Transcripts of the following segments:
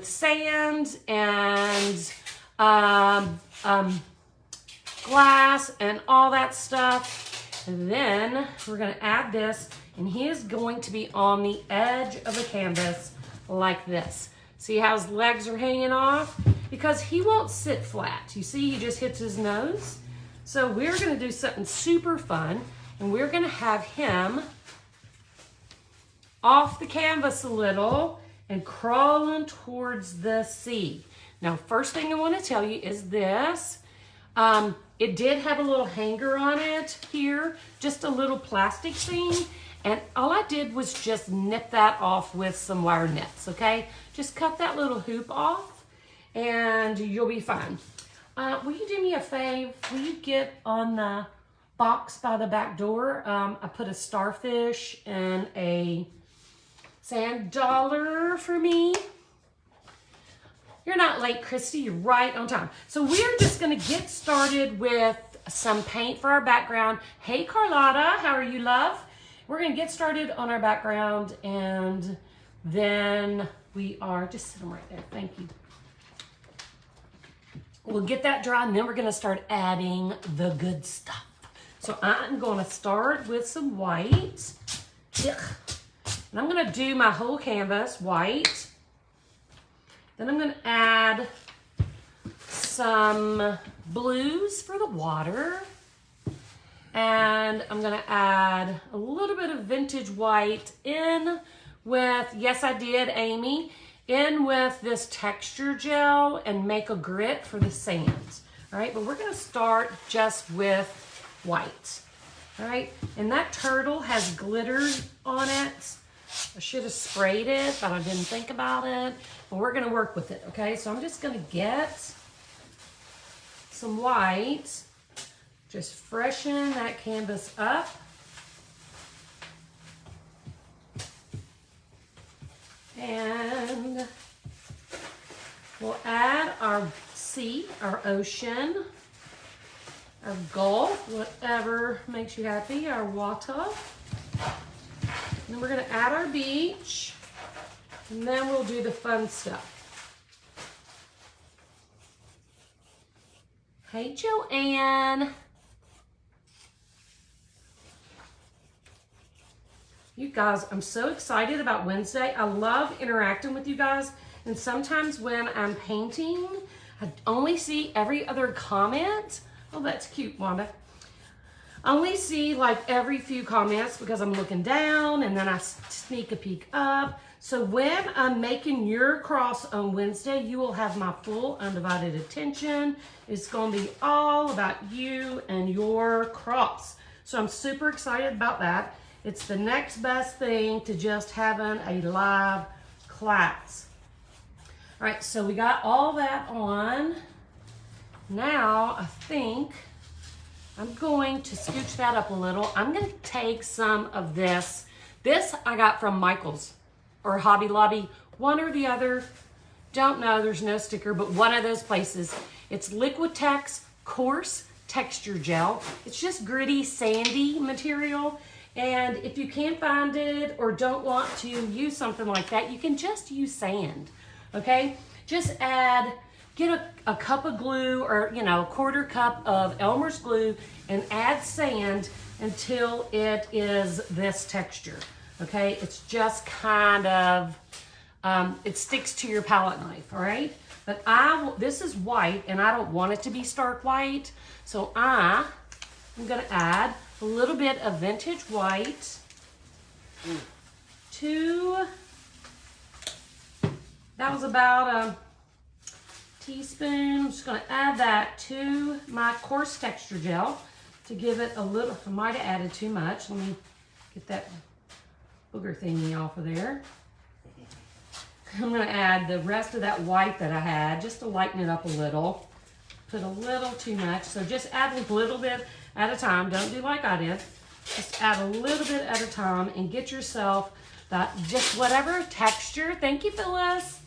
with sand and glass and all that stuff. And then we're gonna add this, and he is going to be on the edge of the canvas like this. See how his legs are hanging off? Because he won't sit flat. You see, he just hits his nose. So we're gonna do something super fun, and we're gonna have him off the canvas a little and crawling towards the sea. Now, first thing I wanna tell you is this. It did have a little hanger on it here, just a little plastic thing. And all I did was just nip that off with some wire nets, okay? Just cut that little hoop off and you'll be fine. Will you do me a favor? Will you get on the box by the back door? I put a starfish and a sand dollar for me. You're not late, Christy. You're right on time. So we're just going to get started with some paint for our background. Hey, Carlotta. How are you, love? We're going to get started on our background, and then we are... Just sit them right there. Thank you. We'll get that dry, and then we're going to start adding the good stuff. So I'm going to start with some white. Ugh. And I'm going to do my whole canvas white. Then I'm going to add some blues for the water. And I'm going to add a little bit of vintage white in with, yes I did, Amy, in with this texture gel and make a grit for the sands. All right, but we're going to start just with white. All right, and that turtle has glitter on it. I should have sprayed it, but I didn't think about it. But we're going to work with it, okay? So I'm just going to get some white, just freshen that canvas up. And we'll add our sea, our ocean, our gulf, whatever makes you happy, our water. And then we're going to add our beach, and then we'll do the fun stuff. Hey, Joanne. You guys, I'm so excited about Wednesday. I love interacting with you guys, and sometimes when I'm painting, I only see every other comment. Oh, that's cute, Wanda. I only see like every few comments because I'm looking down and then I sneak a peek up. So when I'm making your cross on Wednesday, you will have my full undivided attention. It's going to be all about you and your cross. So I'm super excited about that. It's the next best thing to just having a live class. All right, so we got all that on. Now I think I'm going to scooch that up a little. I'm going to take some of this. This I got from Michael's or Hobby Lobby, one or the other. Don't know, there's no sticker, but one of those places. It's Liquitex Coarse Texture Gel. It's just gritty, sandy material. And if you can't find it or don't want to use something like that, you can just use sand, okay? Just get a cup of glue or, you know, a quarter cup of Elmer's glue and add sand until it is this texture, okay? It's just kind of, it sticks to your palette knife, all right? But this is white and I don't want it to be stark white, so I'm gonna add a little bit of vintage white to, that was about a teaspoon. I'm just going to add that to my coarse texture gel to give it a little, I might have added too much. Let me get that booger thingy off of there. I'm going to add the rest of that white that I had just to lighten it up a little. Put a little too much, so just add a little bit at a time. Don't do like I did. Just add a little bit at a time and get yourself that just whatever texture. Thank you, Phyllis.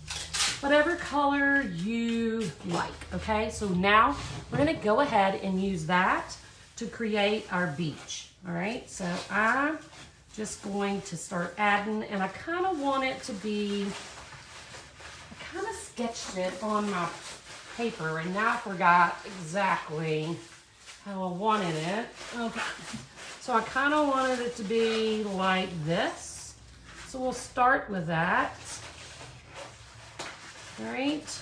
Whatever color you like, okay? So now we're gonna go ahead and use that to create our beach, all right? So I'm just going to start adding, and I kind of want it to be, I kind of sketched it on my paper, and now I forgot exactly how I wanted it. Okay, so I kind of wanted it to be like this. So we'll start with that. All right.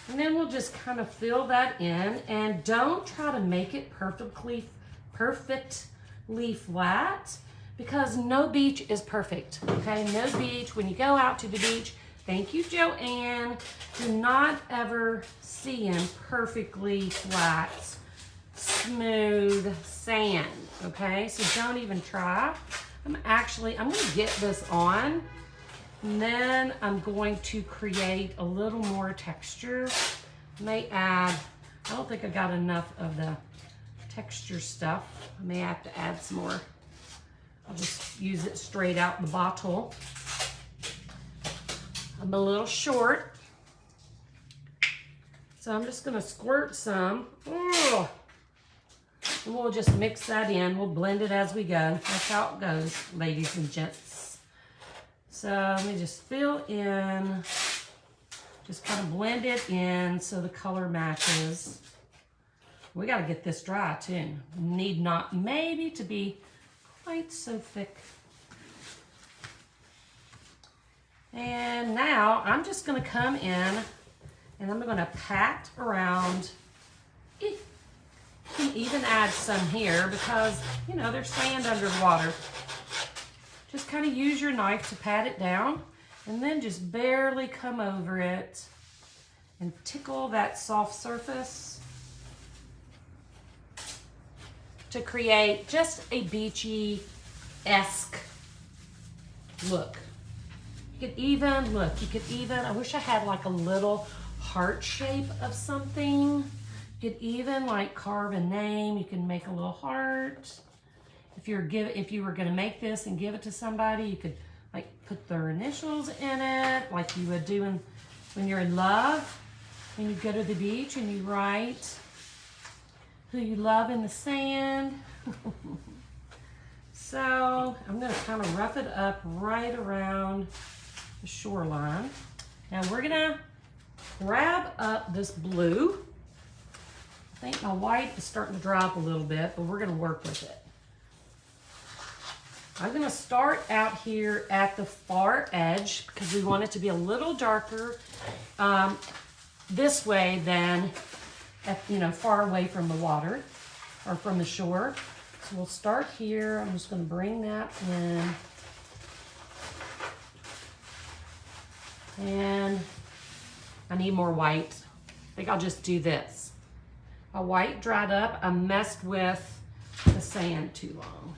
And then we'll just kind of fill that in, and don't try to make it perfectly flat, because no beach is perfect, okay? No beach, when you go out to the beach, thank you, Joanne, do not ever see in perfectly flat, smooth sand, okay? So don't even try. I'm gonna get this on, and then I'm going to create a little more texture. May add, I don't think I got enough of the texture stuff. I may have to add some more. I'll just use it straight out the bottle. I'm a little short, so I'm just gonna squirt some. Oh. And we'll just mix that in. We'll blend it as we go. That's how it goes, ladies and gents. So let me just fill in, just kind of blend it in so the color matches. We got to get this dry too. Need not maybe to be quite so thick. And now I'm just going to come in and I'm going to pat around. You can even add some here because, you know, there's sand under the water. Just kind of use your knife to pat it down, and then just barely come over it and tickle that soft surface to create just a beachy-esque look. You could even, I wish I had like a little heart shape of something. You could even like carve a name. You can make a little heart. If you were gonna make this and give it to somebody, you could like put their initials in it, like you would do when you're in love. When you go to the beach and you write who you love in the sand. So I'm gonna kind of rough it up right around the shoreline. Now we're gonna grab up this blue. I think my white is starting to dry up a little bit, but we're gonna work with it. I'm gonna start out here at the far edge because we want it to be a little darker this way than far away from the water or from the shore. So we'll start here. I'm just gonna bring that in. And I need more white. I think I'll just do this. My white dried up. I messed with the sand too long.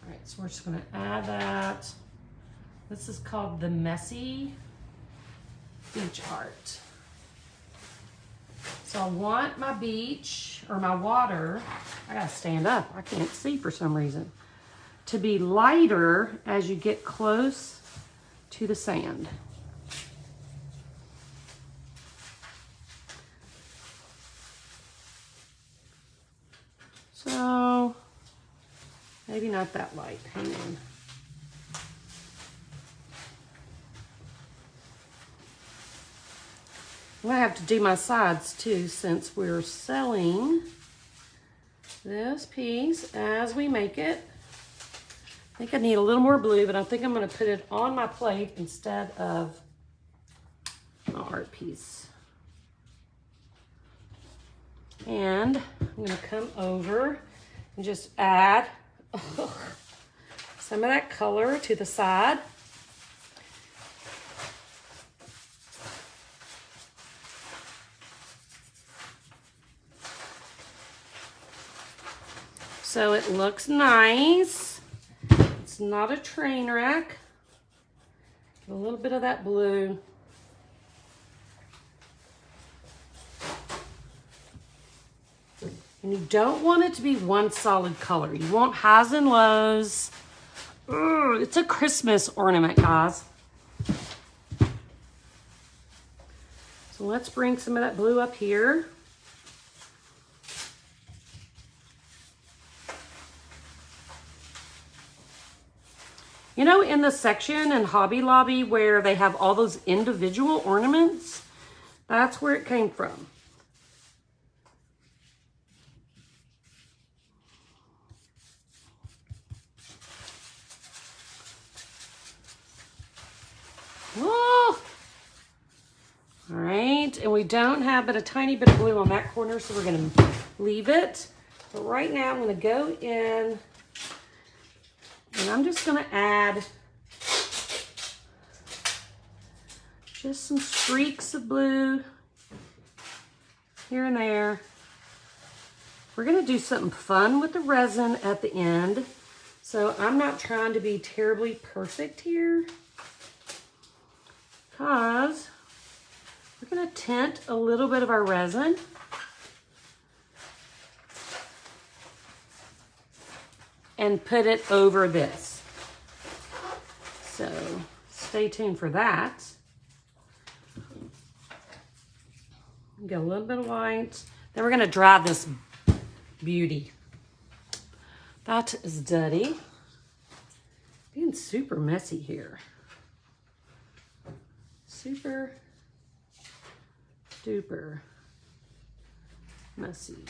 All right, so we're just gonna add that. This is called the Messy Beach Art. So I want my beach, or my water, I gotta stand up, I can't see for some reason, to be lighter as you get close to the sand. So, maybe not that light, hang on. I'm gonna have to do my sides too, since we're selling this piece as we make it. I think I need a little more blue, but I think I'm gonna put it on my plate instead of my art piece. And I'm gonna come over and just add some of that color to the side. So it looks nice. It's not a train wreck. Get a little bit of that blue. And you don't want it to be one solid color. You want highs and lows. Ugh, it's a Christmas ornament, guys. So let's bring some of that blue up here. You know, in the section in Hobby Lobby where they have all those individual ornaments, that's where it came from. Whoa! All right, and we don't have but a tiny bit of glue on that corner, so we're gonna leave it. But right now I'm gonna go in and I'm just gonna add just some streaks of blue here and there. We're gonna do something fun with the resin at the end. So I'm not trying to be terribly perfect here, because we're gonna tint a little bit of our resin. And put it over this. So stay tuned for that. Get a little bit of white. Then we're gonna dry this beauty. That is dirty. Being super messy here. Super duper messy.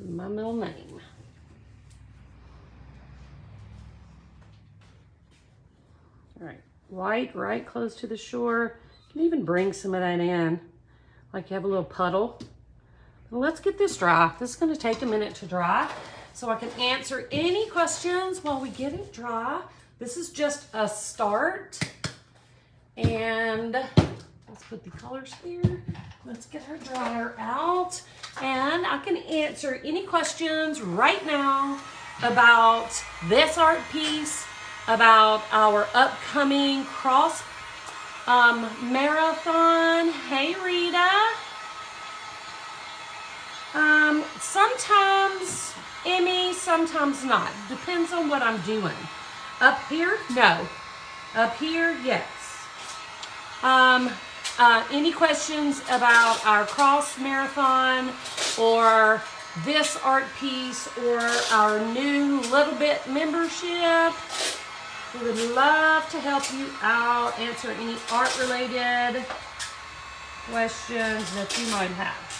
My middle name. All right, white right close to the shore. You can even bring some of that in, like you have a little puddle. Well, let's get this dry. This is gonna take a minute to dry, so I can answer any questions while we get it dry. This is just a start. And let's put the colors here. Let's get our dryer out. And I can answer any questions right now about this art piece, about our upcoming cross marathon. Hey, Rita. Sometimes Emmy, sometimes not. Depends on what I'm doing. Up here, no. Up here, yes. Any questions about our cross marathon or this art piece or our new Little Bit membership? We would love to help you out, answer any art related questions that you might have.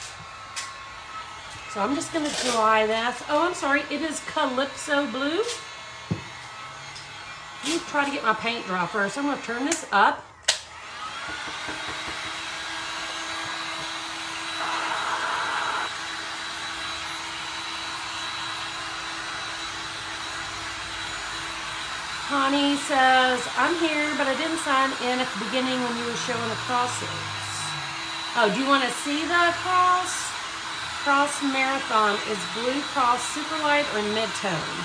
So I'm just going to dry this. Oh, I'm sorry. It is Calypso Blue. Let me try to get my paint dry first. I'm going to turn this up. Connie says, I'm here, but I didn't sign in at the beginning when you were showing the crosses. Oh, do you want to see the cross? Cross Marathon is Blue Cross Super Light or mid-tone.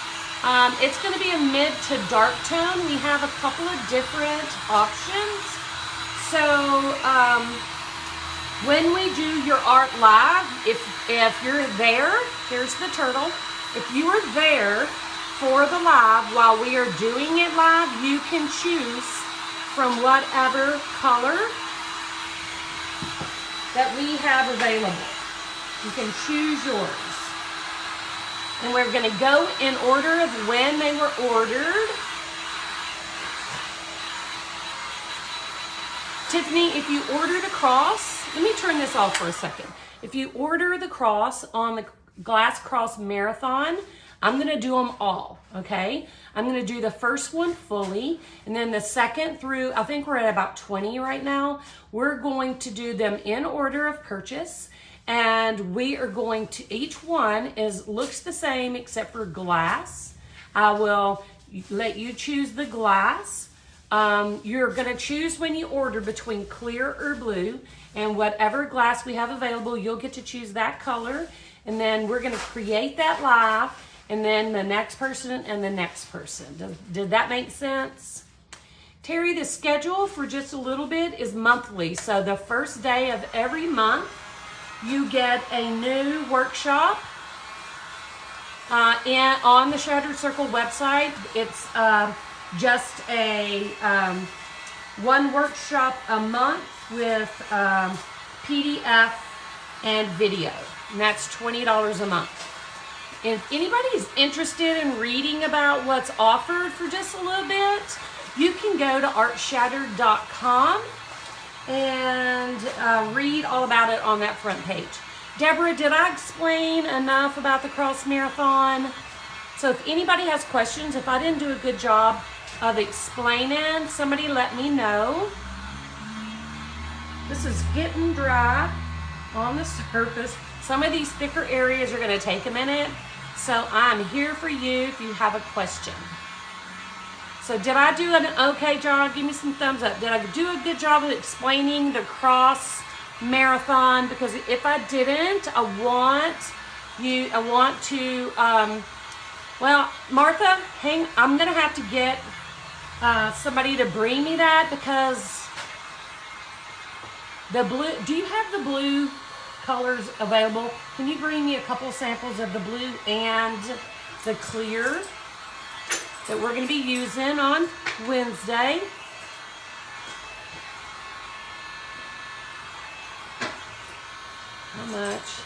It's going to be a mid to dark tone. We have a couple of different options. So when we do your art live, if you're there, here's the turtle. If you are there for the live while we are doing it live, you can choose from whatever color that we have available. You can choose yours. And we're going to go in order of when they were ordered. Tiffany, if you order the cross, let me turn this off for a second. If you order the cross on the Glass Cross Marathon, I'm going to do them all, okay? I'm going to do the first one fully, and then the second through, I think we're at about 20 right now. We're going to do them in order of purchase. And we are going to, each one looks the same except for glass. I will let you choose the glass. You're gonna choose when you order between clear or blue, and whatever glass we have available, you'll get to choose that color. And then we're gonna create that live, and then the next person and the next person. Did that make sense? Terry, the schedule for just a little bit is monthly. So the first day of every month, you get a new workshop on the Shattered Circle website. It's just a one workshop a month with PDF and video. and that's $20 a month. If anybody is interested in reading about what's offered for just a little bit, you can go to artshattered.com and read all about it on that front page. Deborah, did I explain enough about the cross marathon? So if anybody has questions, if I didn't do a good job of explaining, somebody let me know. This is getting dry on the surface. Some of these thicker areas are going to take a minute. So I'm here for you if you have a question. So did I do an okay job? Give me some thumbs up. Did I do a good job of explaining the cross marathon? Because if I didn't, I want to, well, Martha, I'm going to have to get somebody to bring me that, because the blue, do you have the blue colors available? Can you bring me a couple samples of the blue and the clear that we're going to be using on Wednesday? How much?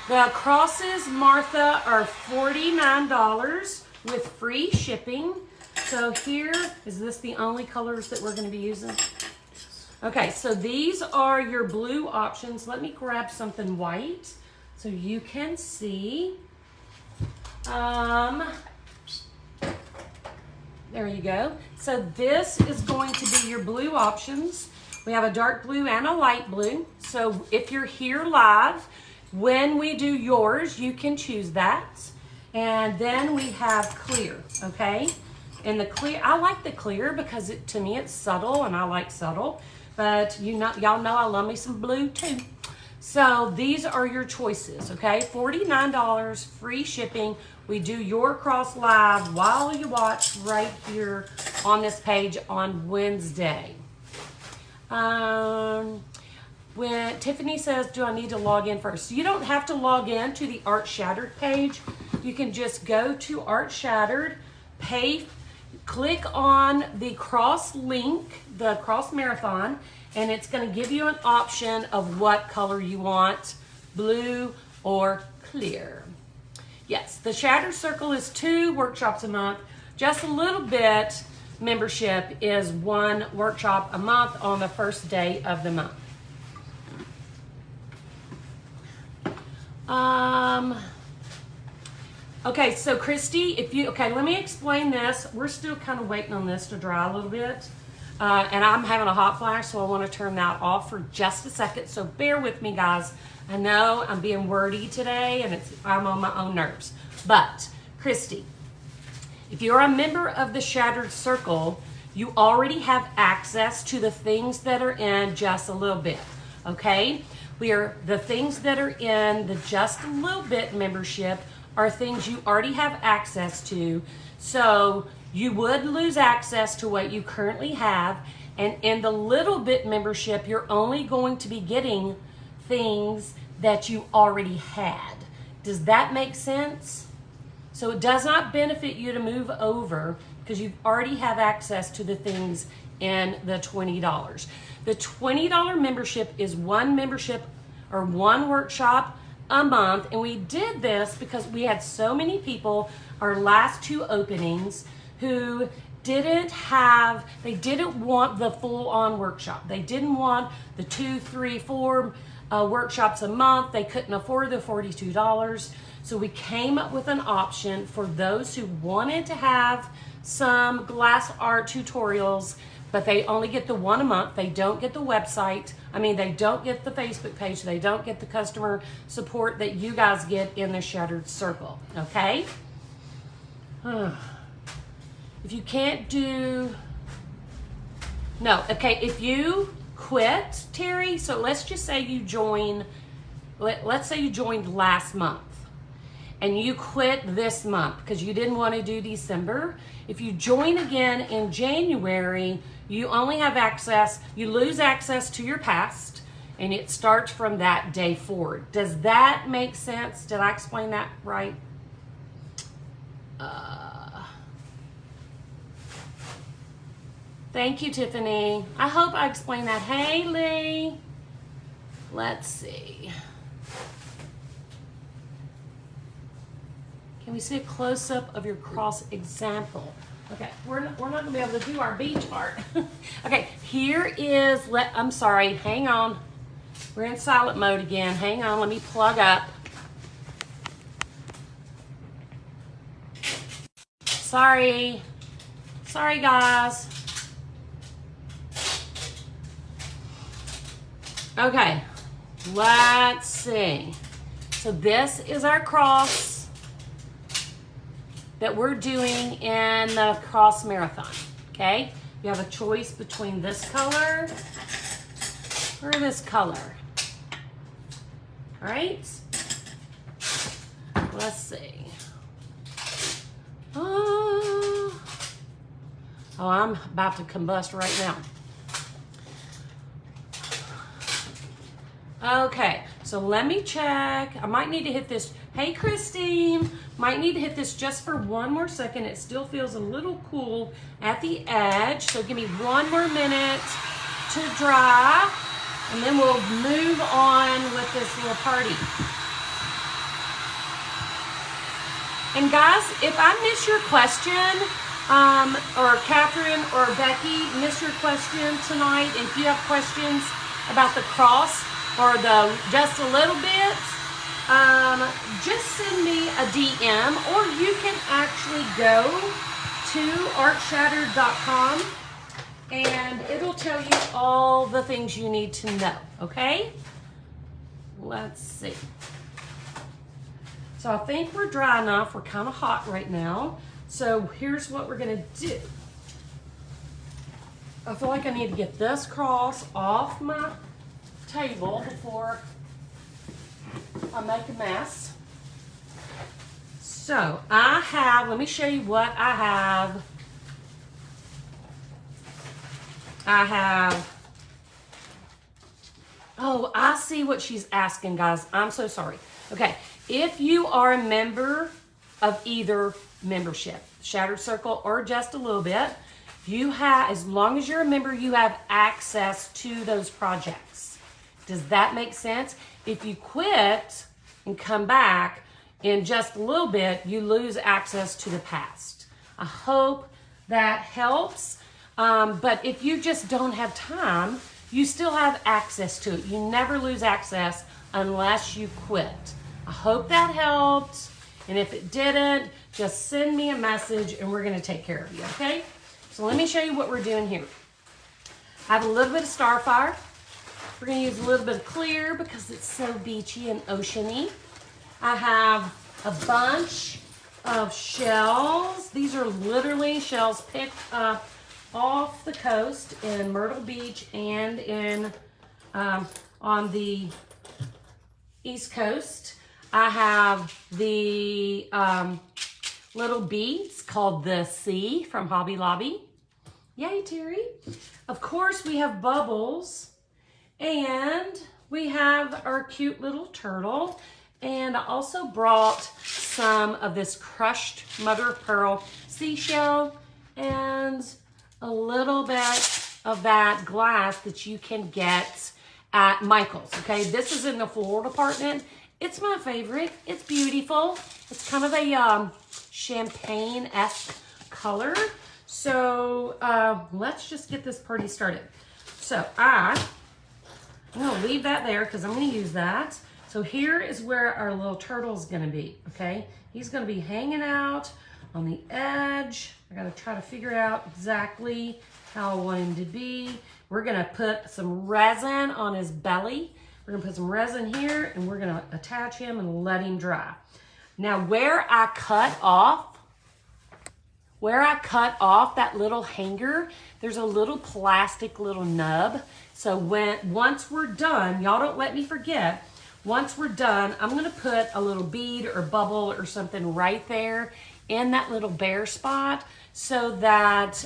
The crosses, Martha, are $49 with free shipping. So here, is this the only colors that we're going to be using? Okay, so these are your blue options. Let me grab something white so you can see. There you go. So this is going to be your blue options. We have a dark blue and a light blue. So if you're here live, when we do yours, you can choose that. And then we have clear, okay? And the clear, I like the clear because to me it's subtle, and I like subtle. But y'all know I love me some blue too. So these are your choices, okay? $49, free shipping. We do your cross live while you watch right here on this page on Wednesday. When Tiffany says, do I need to log in first? You don't have to log in to the Art Shattered page. You can just go to Art Shattered, click on the cross link, the cross marathon, and it's going to give you an option of what color you want, blue or clear. Yes, the Shattered Circle is 2 workshops a month. Just a little bit membership is 1 workshop a month on the first day of the month. Okay, so Christy, let me explain this. We're still kind of waiting on this to dry a little bit. And I'm having a hot flash, so I want to turn that off for just a second. So bear with me, guys. I know I'm being wordy today, and I'm on my own nerves. But, Christy, if you're a member of the Shattered Circle, you already have access to the things that are in Just a Little Bit, okay? The things that are in the Just a Little Bit membership are things you already have access to. So you would lose access to what you currently have. And in the Little Bit membership, you're only going to be getting things that you already had. Does that make sense? So it does not benefit you to move over because you already have access to the things in the $20. The $20 membership is 1 membership or 1 workshop a month, and we did this because we had so many people, our last 2 openings, who didn't want the full-on workshop. They didn't want the 2, 3, 4 workshops a month. They couldn't afford the $42. So we came up with an option for those who wanted to have some glass art tutorials, but they only get the 1 a month. They don't get the website. They don't get the Facebook page. They don't get the customer support that you guys get in the Shattered Circle, okay? If you can't do, no, okay, if you quit, Terry, so let's just say you join, let's say you joined last month and you quit this month because you didn't want to do December. If you join again in January, you only have access, you lose access to your past, and it starts from that day forward. Does that make sense? Did I explain that right? Thank you, Tiffany. I hope I explained that. Hey, Lee. Let's see. Can we see a close-up of your cross example? Okay, we're not gonna be able to do our beach part. Okay, here is, I'm sorry, hang on. We're in silent mode again. Hang on, let me plug up. Sorry guys. Okay, let's see. So this is our cross that we're doing in the cross marathon, okay? You have a choice between this color or this color. All right, let's see. Oh, I'm about to combust right now. Okay, so let me check. I might need to hit this. Hey, Christine, might need to hit this just for one more second. It still feels a little cool at the edge, so give me one more minute to dry, and then we'll move on with this little party. And guys, if I miss your question, or Catherine or Becky miss your question tonight, and if you have questions about the cross or the just a little bit, just send me a DM, or you can actually go to artshattered.com and it'll tell you all the things you need to know, okay? Let's see. So I think we're dry enough. We're kind of hot right now. So here's what we're gonna do. I feel like I need to get this cross off my table before I make a mess. So I have, let me show you what I have. Oh, I see what she's asking, guys. I'm so sorry. Okay, if you are a member of either membership, Shattered Circle or Just a Little Bit, you have, as long as you're a member, you have access to those projects. Does that make sense? If you quit and come back in just a little bit, you lose access to the past. I hope that helps. But if you just don't have time, you still have access to it. You never lose access unless you quit. I hope that helped. And if it didn't, just send me a message and we're gonna take care of you, okay? So let me show you what we're doing here. I have a little bit of Starfire. We're gonna use a little bit of clear because it's so beachy and oceany. I have a bunch of shells. These are literally shells picked up off the coast in Myrtle Beach and in on the East Coast. I have the little beads called the Sea from Hobby Lobby. Yay, Terry. Of course, we have bubbles, and we have our cute little turtle. And I also brought some of this crushed mother of pearl seashell and a little bit of that glass that you can get at Michael's, okay? This is in the floral department. It's my favorite. It's beautiful. It's kind of a champagne-esque color. So let's just get this party started. So I'm gonna leave that there because I'm gonna use that. So here is where our little turtle is gonna be, okay? He's gonna be hanging out on the edge. I gotta try to figure out exactly how I want him to be. We're gonna put some resin on his belly. We're gonna put some resin here and we're gonna attach him and let him dry. Now where I cut off that little hanger, there's a little plastic little nub. So once we're done, y'all don't let me forget, once we're done, I'm gonna put a little bead or bubble or something right there in that little bare spot so that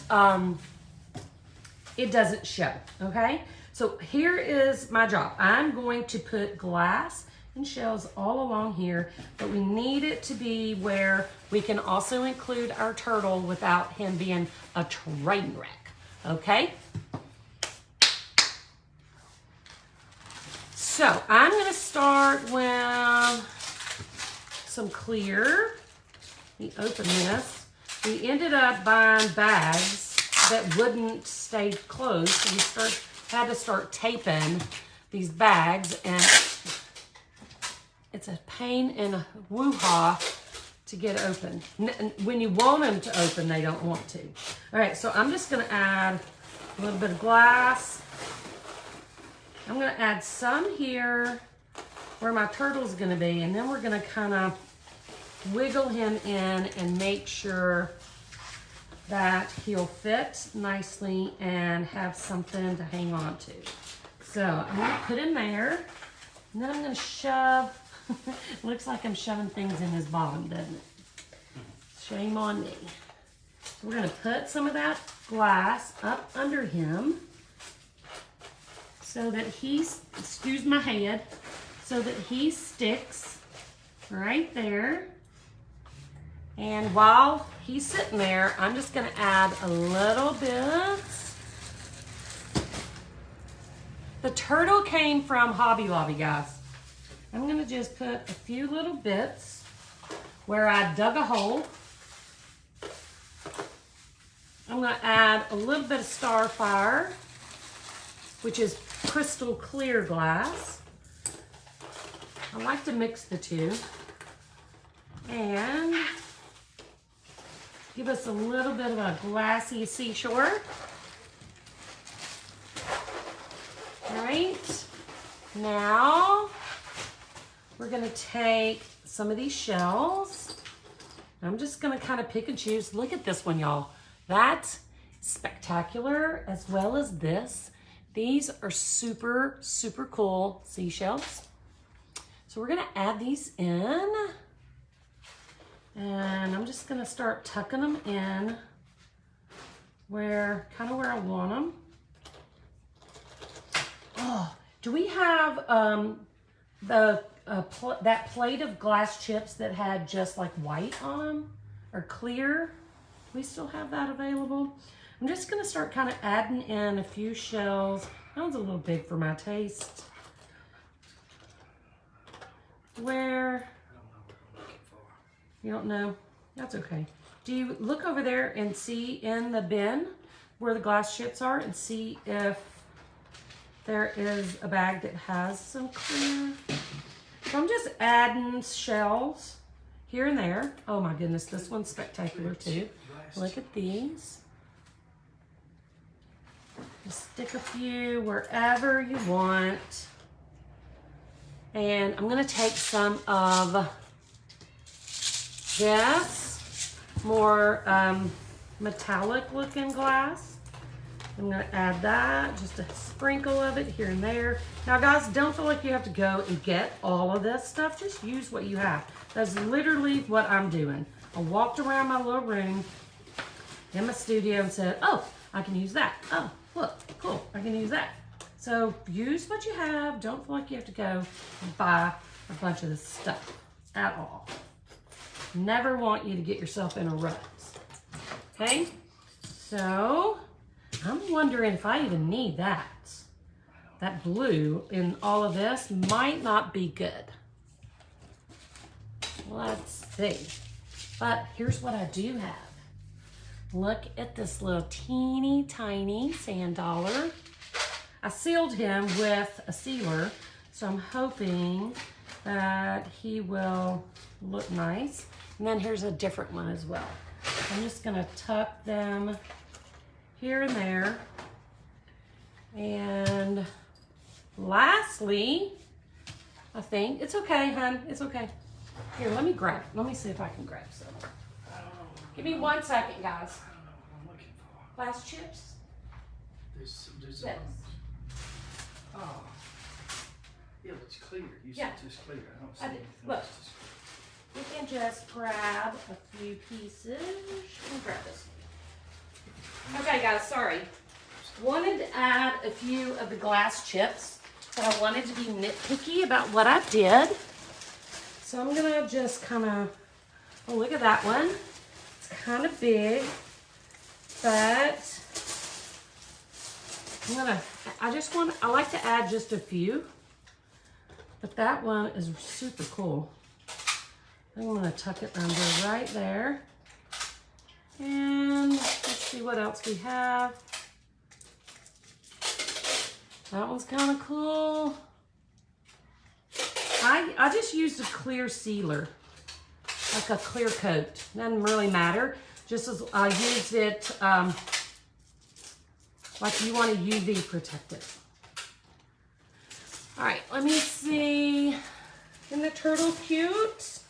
it doesn't show, okay? So here is my job. I'm going to put glass and shells all along here, but we need it to be where we can also include our turtle without him being a train wreck, okay? So I'm gonna start with some clear. we open this. We ended up buying bags that wouldn't stay closed. So we had to start taping these bags, and it's a pain and a woo-ha to get open. When you want them to open, they don't want to. All right, so I'm just gonna add a little bit of glass. I'm gonna add some here where my turtle's gonna be, and then we're gonna kind of wiggle him in and make sure that he'll fit nicely and have something to hang on to. So I'm gonna put him there, and then I'm gonna shove, looks like I'm shoving things in his bottom, doesn't it? Shame on me. So we're gonna put some of that glass up under him so that he's, excuse my head, so that he sticks right there. And while he's sitting there, I'm just gonna add a little bit. The turtle came from Hobby Lobby, guys. I'm gonna just put a few little bits where I dug a hole. I'm gonna add a little bit of Starfire, which is crystal clear glass. I like to mix the two. And give us a little bit of a glassy seashore. All right, now we're gonna take some of these shells. I'm just gonna kind of pick and choose. Look at this one, y'all. That's spectacular, as well as this. These are super, super cool seashells. So we're gonna add these in. And I'm just gonna start tucking them in kind of where I want them. Oh, do we have that plate of glass chips that had just like white on them or clear? We still have that available. I'm just gonna start kind of adding in a few shells. That one's a little big for my taste. Where? You don't know? That's okay. Do you look over there and see in the bin where the glass chips are and see if there is a bag that has some clear? So I'm just adding shells here and there. Oh my goodness, this one's spectacular too. Look at these. Just stick a few wherever you want. And I'm gonna take some of this more metallic looking glass. I'm gonna add that, just a sprinkle of it here and there. Now guys, don't feel like you have to go and get all of this stuff. Just use what you have. That's literally what I'm doing. I walked around my little room in my studio and said, oh, I can use that. Oh, look, cool, I can use that. So use what you have. Don't feel like you have to go and buy a bunch of this stuff at all. Never want you to get yourself in a rut. Okay, so I'm wondering if I even need that. That blue in all of this might not be good. Let's see. But here's what I do have. Look at this little teeny tiny sand dollar. I sealed him with a sealer, so I'm hoping that he will look nice. And then here's a different one as well. I'm just gonna tuck them here and there. And lastly, I think, it's okay, hon, it's okay. Here, let me see if I can grab some. Give me 1 second, guys. I don't know what I'm looking for. Glass chips? There's Yes. Oh. Yeah, it's clear. You Yeah. said just clear. I don't see I did. anything Look. else that's clear. We can just grab a few pieces. Let me grab this. Okay, guys, sorry. Wanted to add a few of the glass chips, but I wanted to be nitpicky about what I did. So I'm gonna just kind of, oh, look at that one. It's kind of big, but I like to add just a few, but that one is super cool. I'm gonna tuck it under right there. And let's see what else we have. That one's kind of cool. I just used a clear sealer, like a clear coat. Doesn't really matter. Just as I used it like you want to UV protect it. All right, let me see. Isn't the turtle cute?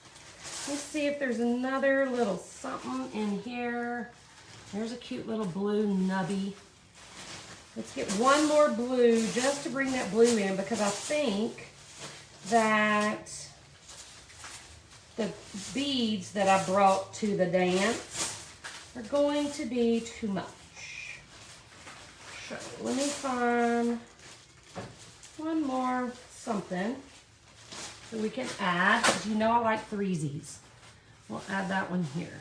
Let's see if there's another little something in here. There's a cute little blue nubby. Let's get one more blue just to bring that blue in, because I think that the beads that I brought to the dance are going to be too much. So let me find one more something that we can add, because you know I like threesies. We'll add that one here.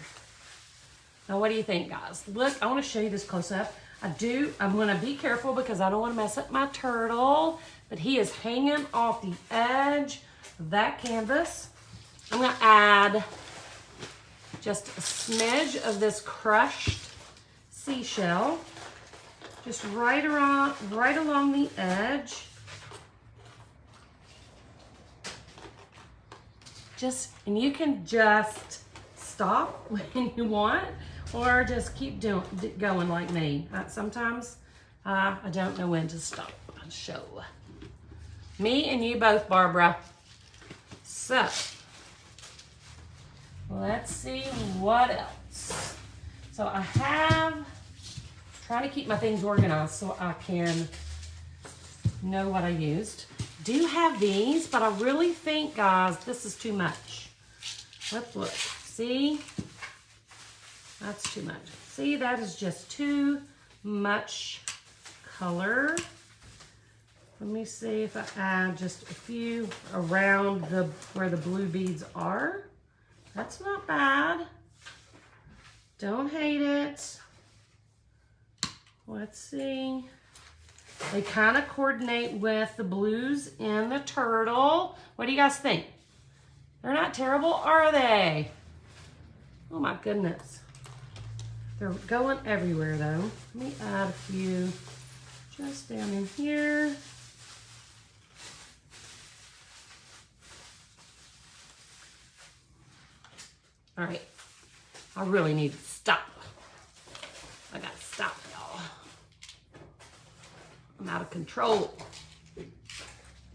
Now what do you think, guys? Look, I want to show you this close up. I'm going to be careful because I don't want to mess up my turtle, but he is hanging off the edge of that canvas. I'm going to add just a smidge of this crushed seashell, just right along the edge. And you can just stop when you want, or just keep going like me. Sometimes I don't know when to stop. I'll show. Me and you both, Barbara. So, let's see what else. So I have, trying to keep my things organized so I can know what I used. Do have these, but I really think, guys, this is too much. Let's look. See? That's too much. See, that is just too much color. Let me see if I add just a few around where the blue beads are. That's not bad. Don't hate it. Let's see. They kind of coordinate with the blues in the turtle. What do you guys think? They're not terrible, are they? Oh my goodness. They're going everywhere though. Let me add a few just down in here. All right, I really need to stop. I gotta stop, y'all. I'm out of control.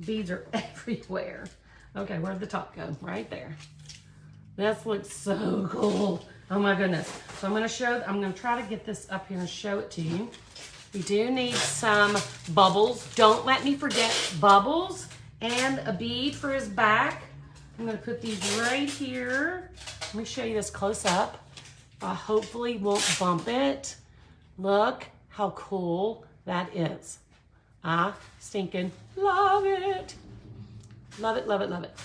Beads are everywhere. Okay, where'd the top go? Right there. This looks so cool. Oh my goodness. So I'm gonna try to get this up here and show it to you. We do need some bubbles. Don't let me forget bubbles and a bead for his back. I'm gonna put these right here. Let me show you this close up. I hopefully won't bump it. Look how cool that is. I stinking love it. Love it, love it, love it.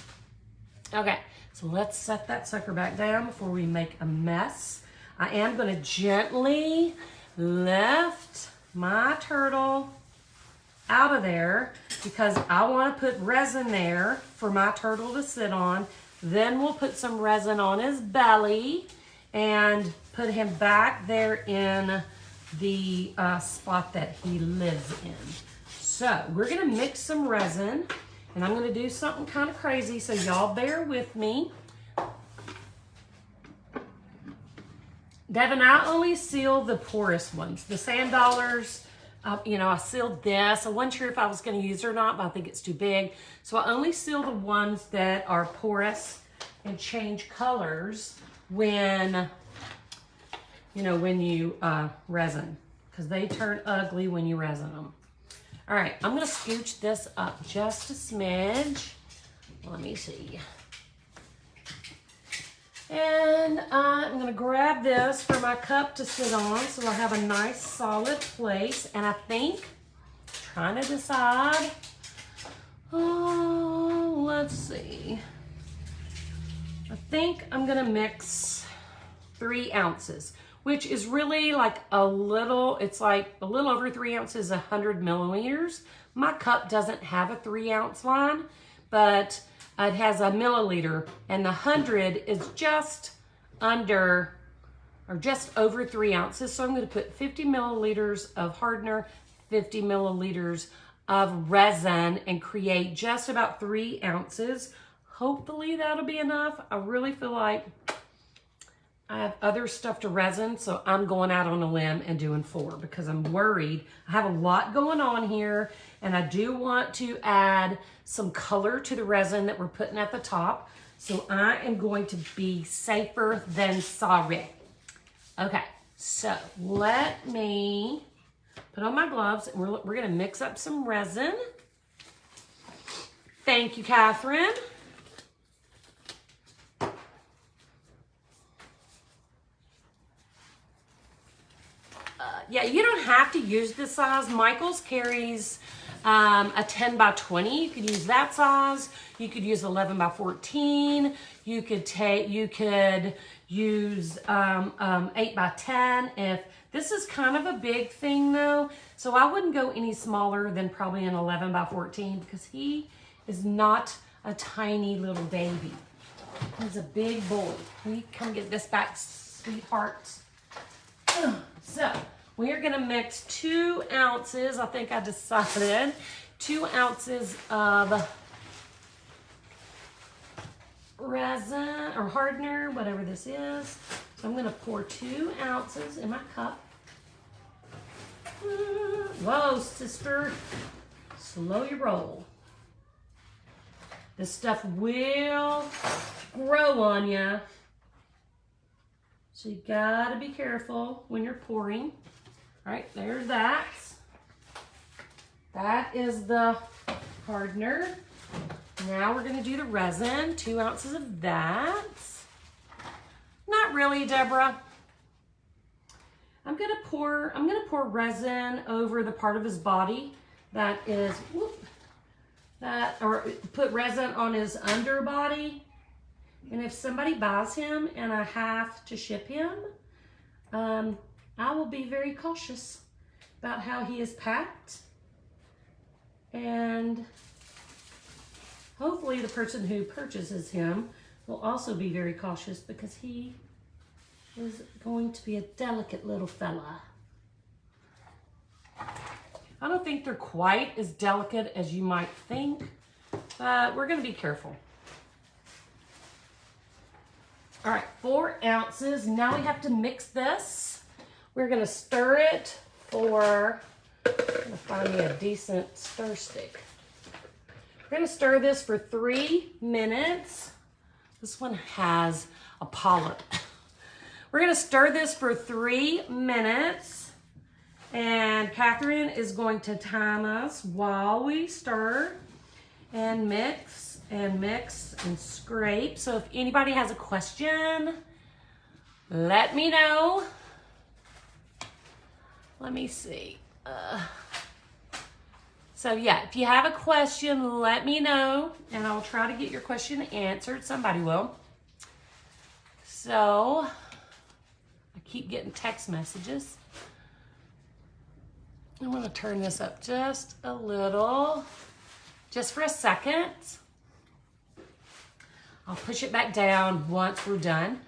Okay, so let's set that sucker back down before we make a mess. I am gonna gently lift my turtle out of there because I wanna put resin there for my turtle to sit on. Then we'll put some resin on his belly and put him back there in the spot that he lives in. So we're gonna mix some resin, and I'm gonna do something kind of crazy, so y'all bear with me. Devin, I only seal the porous ones. The sand dollars, you know, I sealed this. I wasn't sure if I was gonna use it or not, but I think it's too big. So I only seal the ones that are porous and change colors when, you know, when you resin, because they turn ugly when you resin them. All right, I'm gonna scooch this up just a smidge. Let me see. And I'm gonna grab this for my cup to sit on so I have a nice solid place. And I think, trying to decide, oh, let's see. I think I'm gonna mix 3 ounces, which is really like it's like a little over 3 ounces, 100 milliliters. My cup doesn't have a 3 ounce line, but It has a milliliter, and the 100 is just under or just over 3 ounces. So I'm going to put 50 milliliters of hardener, 50 milliliters of resin, and create just about 3 ounces. Hopefully that'll be enough. I really feel like I have other stuff to resin, so I'm going out on a limb and doing 4 because I'm worried. I have a lot going on here, and I do want to add some color to the resin that we're putting at the top. So I am going to be safer than sorry. Okay, so let me put on my gloves, and we're gonna mix up some resin. Thank you, Catherine. Yeah, you don't have to use this size. Michael's carries a 10 by 20. You could use that size. You could use 11 by 14. You could use 8 by 10. If this is kind of a big thing though, so I wouldn't go any smaller than probably an 11 by 14 because he is not a tiny little baby. He's a big boy. Will you come get this back, sweetheart? So we are gonna mix 2 ounces, I think I decided, 2 ounces of resin or hardener, whatever this is. So I'm gonna pour 2 ounces in my cup. Whoa, sister, slow your roll. This stuff will grow on you. So you gotta be careful when you're pouring. All right, there's that. That is the hardener. Now we're gonna do the resin, 2 ounces of that. Not really, Deborah. I'm gonna pour resin over the part of his body that is, or put resin on his underbody. And if somebody buys him and I have to ship him, I will be very cautious about how he is packed. And hopefully the person who purchases him will also be very cautious because he is going to be a delicate little fella. I don't think they're quite as delicate as you might think, but we're gonna be careful. All right, 4 ounces. Now we have to mix this. We're gonna stir it for, I'm gonna find me a decent stir stick. We're gonna stir this for 3 minutes. This one has a polyp. We're gonna stir this for 3 minutes, and Catherine is going to time us while we stir and mix and scrape. So if anybody has a question, let me know. Let me see. So yeah, if you have a question, let me know, and I'll try to get your question answered. Somebody will. So I keep getting text messages. I'm gonna turn this up just a little, just for a second. I'll push it back down once we're done.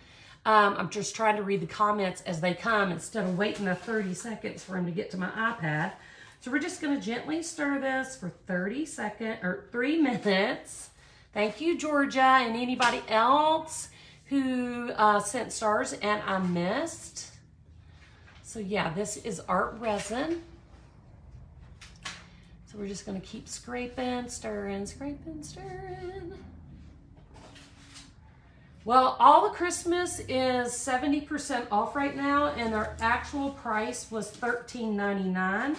I'm just trying to read the comments as they come instead of waiting the 30 seconds for them to get to my iPad. So we're just gonna gently stir this for 3 minutes. Thank you, Georgia, and anybody else who sent stars and I missed. So yeah, this is art resin. So we're just gonna keep scraping, stirring, scraping, stirring. Well, all the Christmas is 70% off right now, and our actual price was $13.99.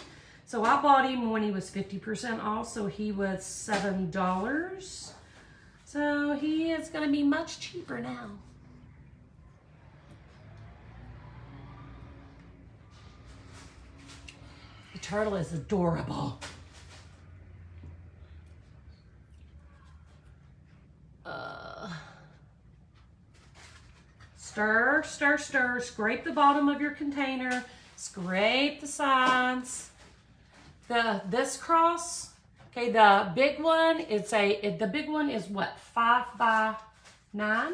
So I bought him when he was 50% off, so he was $7. So he is gonna be much cheaper now. The turtle is adorable. Stir, stir, stir. Scrape the bottom of your container. Scrape the sides. This cross Okay, the big one, the big one is what, 5 by 9?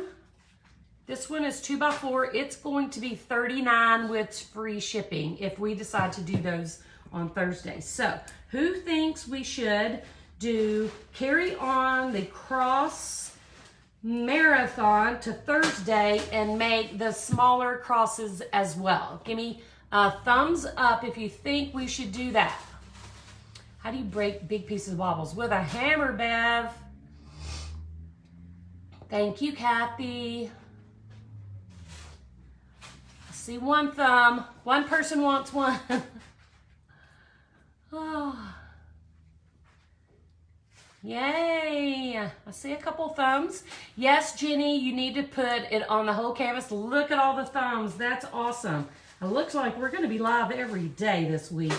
This one is 2 by 4. It's going to be $39 with free shipping if we decide to do those on Thursday. So, who thinks we should carry on the cross marathon to Thursday and make the smaller crosses as well? Give me a thumbs up if you think we should do that. How do you break big pieces of baubles? With a hammer, Bev. Thank you, Kathy. I see one thumb. One person wants one. Oh. Yay. I see a couple thumbs. Yes, Jenny, you need to put it on the whole canvas. Look at all the thumbs. That's awesome. It looks like we're going to be live every day this week.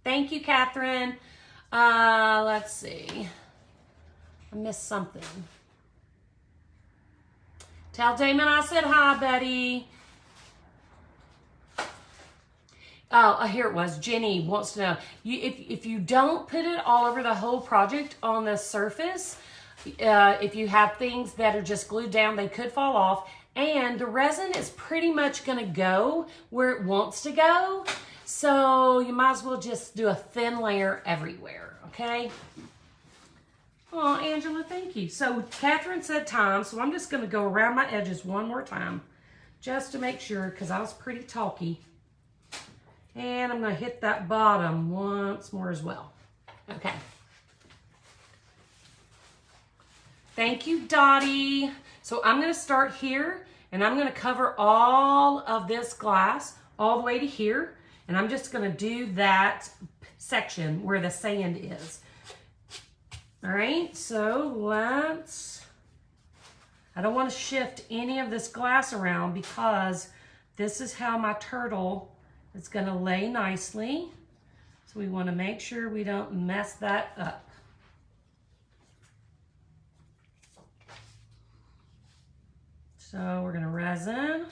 Thank you, Catherine. Let's see. I missed something. Tell Damon I said hi, Betty. Oh, here it was. Jenny wants to know. If you don't put it all over the whole project on the surface, if you have things that are just glued down, they could fall off. And the resin is pretty much going to go where it wants to go. So you might as well just do a thin layer everywhere, okay? Oh, Angela, thank you. So Catherine said time, so I'm just going to go around my edges one more time just to make sure, because I was pretty talky. And I'm going to hit that bottom once more as well. Okay. Thank you, Dottie. So I'm going to start here, and I'm going to cover all of this glass all the way to here. And I'm just going to do that section where the sand is. All right, so I don't want to shift any of this glass around because this is how my turtle is going to lay nicely. So we want to make sure we don't mess that up. So we're going to resin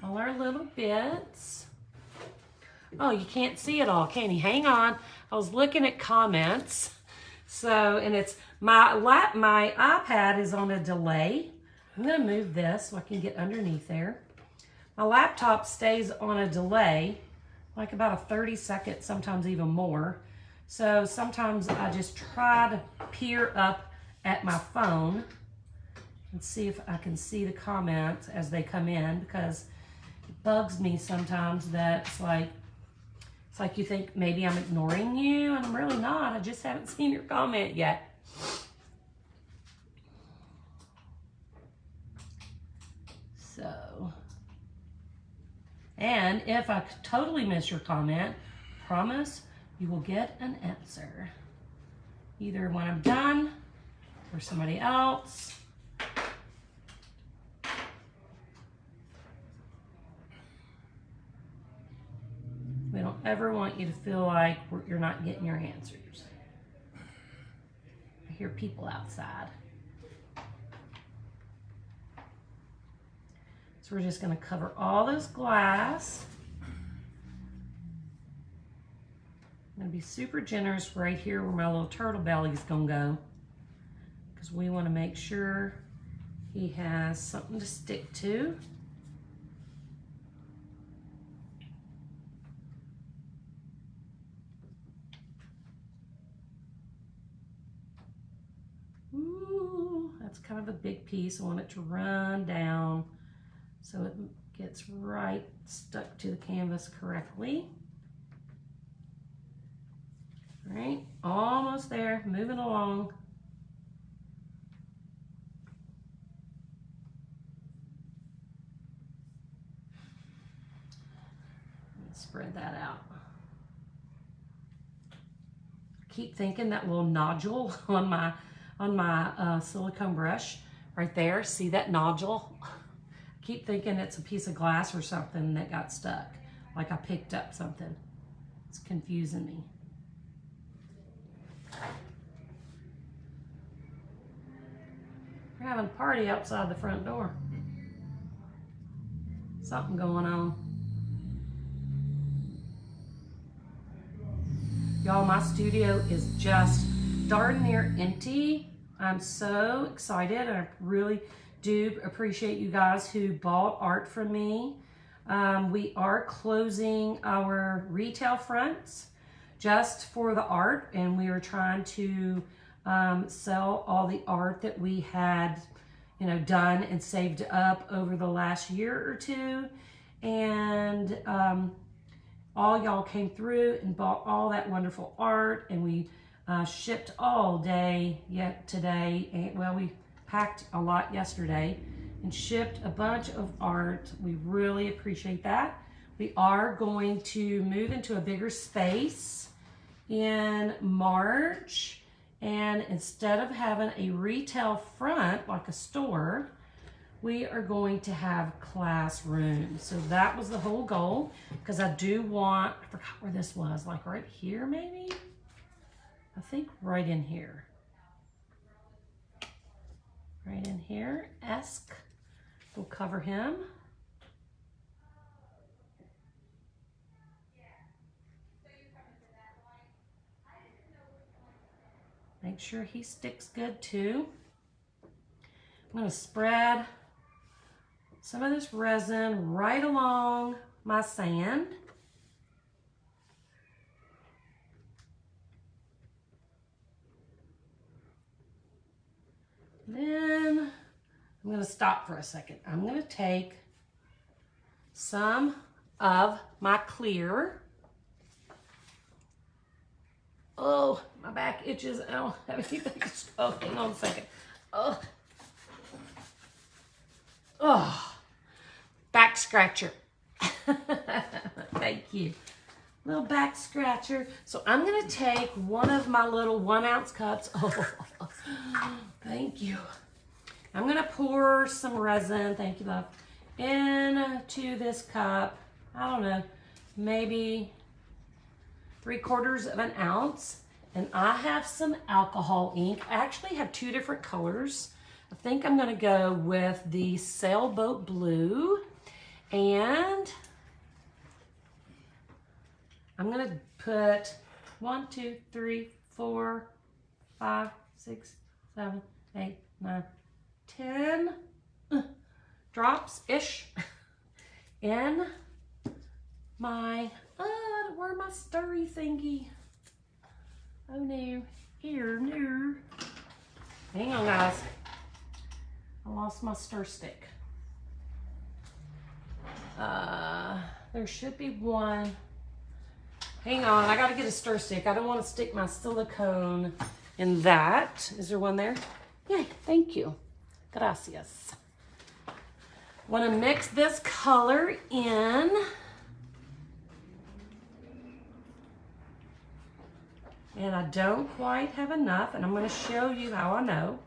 all our little bits. Oh, you can't see it all, can you? Hang on. I was looking at comments. So, and it's my iPad is on a delay. I'm going to move this so I can get underneath there. My laptop stays on a delay, like about a 30-second, sometimes even more. So sometimes I just try to peer up at my phone and see if I can see the comments as they come in, because it bugs me sometimes that it's like you think maybe I'm ignoring you, and I'm really not. I just haven't seen your comment yet. So, and if I totally miss your comment, promise you will get an answer. Either when I'm done or somebody else. We don't ever want you to feel like you're not getting your answers. I hear people outside. So we're just going to cover all this glass. I'm going to be super generous right here where my little turtle belly is going to go, because we want to make sure he has something to stick to. That's kind of a big piece. I want it to run down so it gets right stuck to the canvas correctly. All right, almost there, moving along. Let's spread that out. Keep thinking that little nodule on my silicone brush right there. See that nodule? Keep thinking it's a piece of glass or something that got stuck, like I picked up something. It's confusing me. We're having a party outside the front door. Something going on. Y'all, my studio is just darn near empty. I'm so excited. I really do appreciate you guys who bought art from me. We are closing our retail fronts just for the art, and we are trying to sell all the art that we had, you know, done and saved up over the last year or two. And all y'all came through and bought all that wonderful art, and we shipped all day yet today. And, well, we packed a lot yesterday and shipped a bunch of art. We really appreciate that. We are going to move into a bigger space in March, and instead of having a retail front like a store, we are going to have classrooms. So that was the whole goal, because I do want, I forgot where this was, like right here maybe? I think right in here. Right in here, Esk. We'll cover him. Make sure he sticks good too. I'm gonna spread some of this resin right along my sand. Then I'm gonna stop for a second. I'm gonna take some of my clear. Oh, my back itches. I don't have anything. Oh, hang on a second. Oh. Oh. Back scratcher. Thank you. Little back scratcher. So I'm going to take one of my little 1 ounce cups. Oh, thank you. I'm going to pour some resin, thank you, love, into this cup. I don't know, maybe 3/4 of an ounce. And I have some alcohol ink. I actually have 2 different colors. I think I'm going to go with the sailboat blue, and I'm going to put 1, 2, 3, 4, 5, 6, 7, 8, 9, 10 drops-ish in my, where my stirry thingy? Oh no, here, no. Hang on, guys. I lost my stir stick. There should be one. Hang on, I gotta get a stir stick. I don't want to stick my silicone in that. Is there one there? Yay, thank you. Gracias. Want to mix this color in. And I don't quite have enough, and I'm going to show you how I know.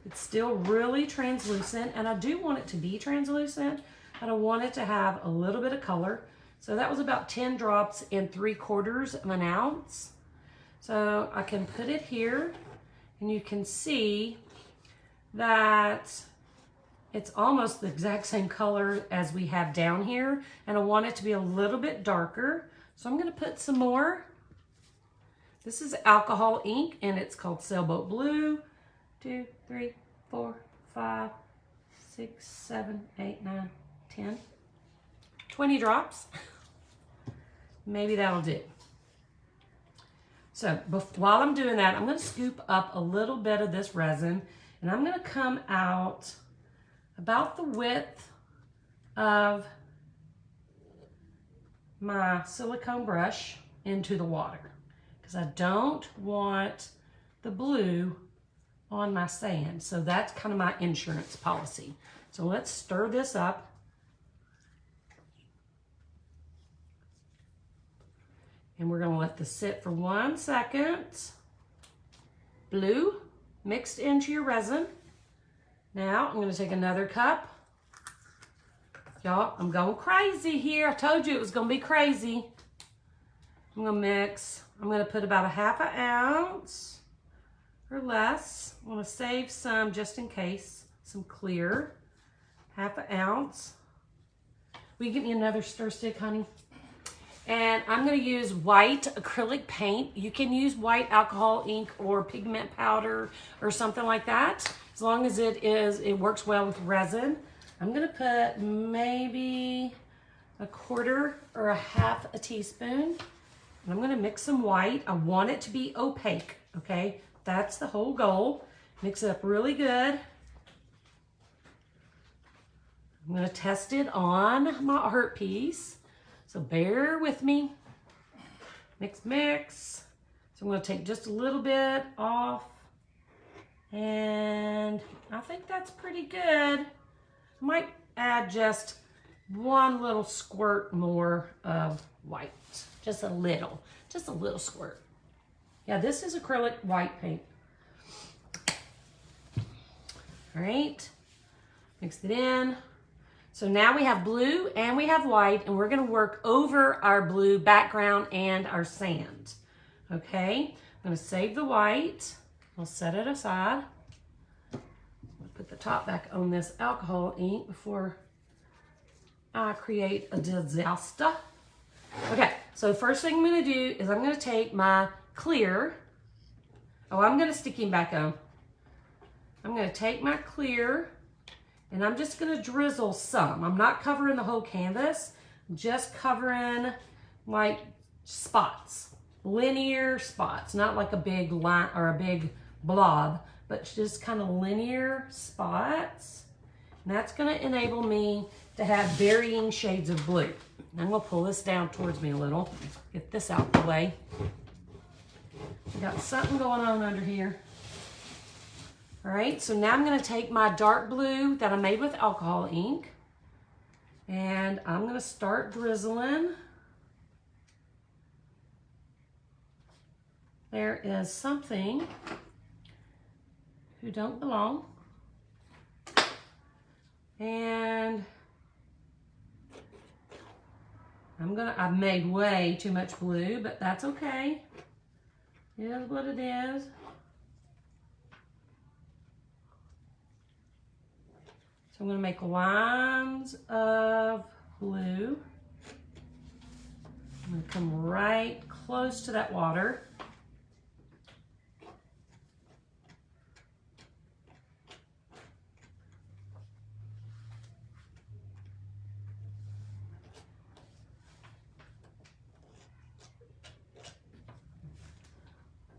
It's still really translucent, and I do want it to be translucent, but I want it to have a little bit of color. So that was about 10 drops in 3/4 of an ounce. So I can put it here, and you can see that it's almost the exact same color as we have down here, and I want it to be a little bit darker. So I'm going to put some more. This is alcohol ink, and it's called Sailboat Blue. 2, 3, 4, 5, 6, 7, 8, 9, 10, 20 drops. Maybe that'll do. So while I'm doing that, I'm going to scoop up a little bit of this resin, and I'm going to come out about the width of my silicone brush into the water, because I don't want the blue on my sand. So that's kind of my insurance policy. So let's stir this up. And we're going to let this sit for 1 second. Blue mixed into your resin. Now I'm going to take another cup. Y'all, I'm going crazy here. I told you it was going to be crazy. I'm going to mix. I'm going to put about 1/2 ounce or less. I'm going to save some just in case. Some clear. 1/2 ounce. Will you get me another stir stick, honey? And I'm going to use white acrylic paint. You can use white alcohol ink or pigment powder or something like that, as long as it works well with resin. I'm going to put maybe a quarter or a half a teaspoon. And I'm going to mix some white. I want it to be opaque, okay? That's the whole goal. Mix it up really good. I'm going to test it on my art piece. So bear with me. Mix, mix. So I'm going to take just a little bit off. And I think that's pretty good. I might add just one little squirt more of white. Just a little squirt. Yeah, this is acrylic white paint. All right, mix it in. So now we have blue and we have white, and we're gonna work over our blue background and our sand. Okay, I'm gonna save the white. I'll set it aside. I'll put the top back on this alcohol ink before I create a disaster. Okay, so the first thing I'm gonna do is I'm gonna take my clear. Oh, I'm gonna stick him back on. I'm gonna take my clear and I'm just gonna drizzle some. I'm not covering the whole canvas, I'm just covering like spots, linear spots, not like a big line or a big blob, but just kind of linear spots. And that's gonna enable me to have varying shades of blue. I'm gonna pull this down towards me a little, get this out the way. We got something going on under here. All right, so now I'm gonna take my dark blue that I made with alcohol ink, and I'm gonna start drizzling. There is something who don't belong. And I've made way too much blue, but that's okay. It is what it is. So I'm going to make lines of blue. I'm going to come right close to that water.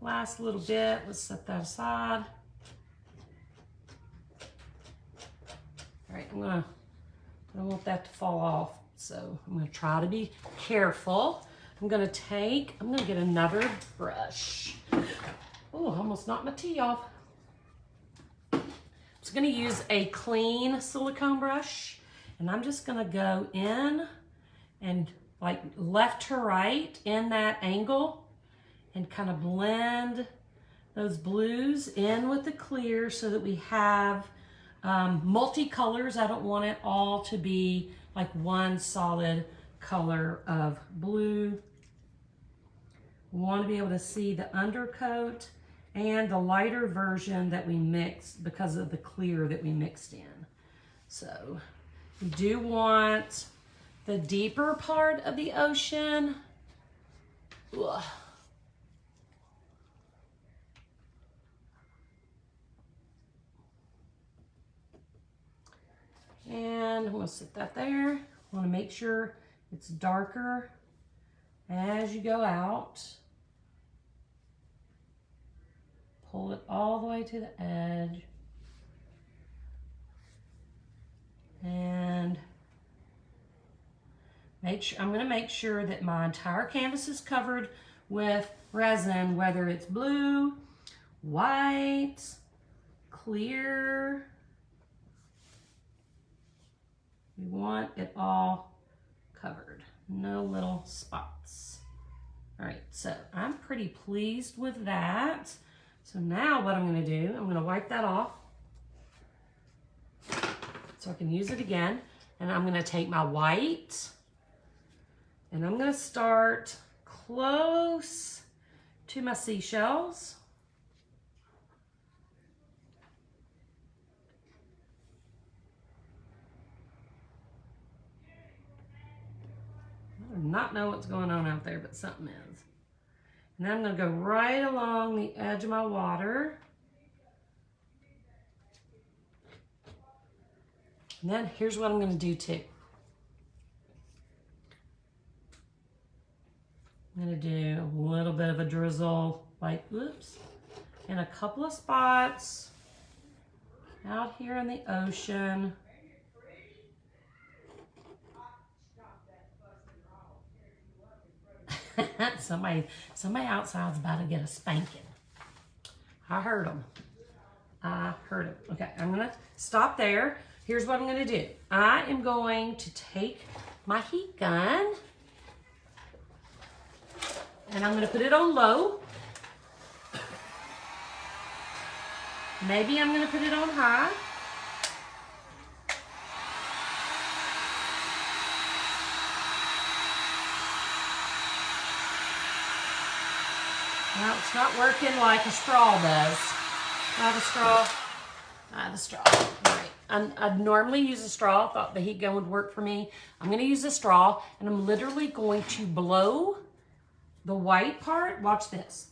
Last little bit, let's set that aside. All right, I don't want that to fall off, so I'm gonna try to be careful. I'm gonna get another brush. Oh, almost knocked my tea off. I'm just gonna use a clean silicone brush, and I'm just gonna go in and like left to right in that angle and kind of blend those blues in with the clear so that we have multi-colors. I don't want it all to be like one solid color of blue. We want to be able to see the undercoat and the lighter version that we mixed because of the clear that we mixed in. So we do want the deeper part of the ocean. Ugh. And I'm gonna set that there. I wanna make sure it's darker as you go out. Pull it all the way to the edge. And I'm gonna make sure that my entire canvas is covered with resin, whether it's blue, white, clear. We want it all covered, no little spots. All right, so I'm pretty pleased with that. So now what I'm gonna do, I'm gonna wipe that off so I can use it again. And I'm gonna take my white and I'm gonna start close to my seashells. not know what's going on out there, but something is. And then I'm going to go right along the edge of my water. And then here's what I'm going to do too. I'm going to do a little bit of a drizzle, like, oops, in a couple of spots out here in the ocean. somebody outside's about to get a spanking. I heard them. Okay, I'm going to stop there. Here's what I'm going to do. I am going to take my heat gun and I'm going to put it on low. Maybe I'm going to put it on high. Well, it's not working like a straw does. Not a straw. Not a straw. All right. I'd normally use a straw. Thought the heat gun would work for me. I'm going to use a straw, and I'm literally going to blow the white part. Watch this.